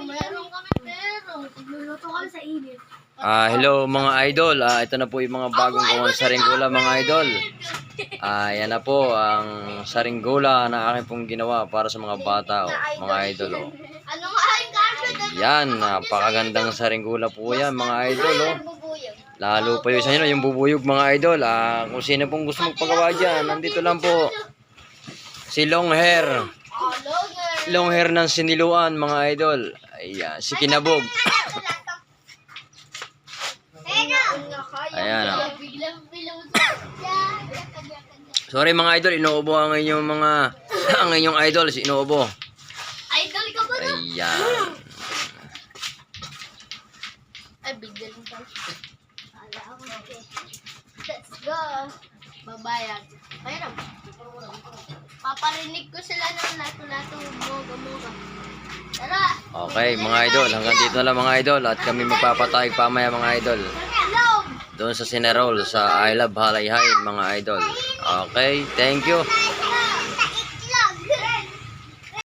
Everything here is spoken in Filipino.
meron kami pero nagluluto kami sa init. Hello mga idol. Ito na po yung mga bagong gawang saringgula mga idol. Yan na po ang saringgula na akin pong ginawa para sa mga bata, mga idol. Ano nga ang carpet? Yan, napakagandang saringgula po yan mga idol. Lalo pa yung sa inyo, yung bubuyog mga idol. Kung sino pong gusto magpagawa dyan, nandito lang po. Si long hair. Long hair ng siniluan mga idol. Ayan, si Kinabog. Ayan o. Sorry mga idol, inuubo ang inyong mga ang inyong idol, si inuubo. Idol ka ba no? Ayan. Ay, bigyan mo tayo. Let's go. Babayag. Mayroon. Paparinig ko sila ng lato-lato. Moga-moga. Tara. Okay mga idol, hanggang dito na lang mga idol. At kami magpapatayag pamaya mga idol. Doon sa Cinerol, sa I Love Halayhayin mga idol. Okay, thank you.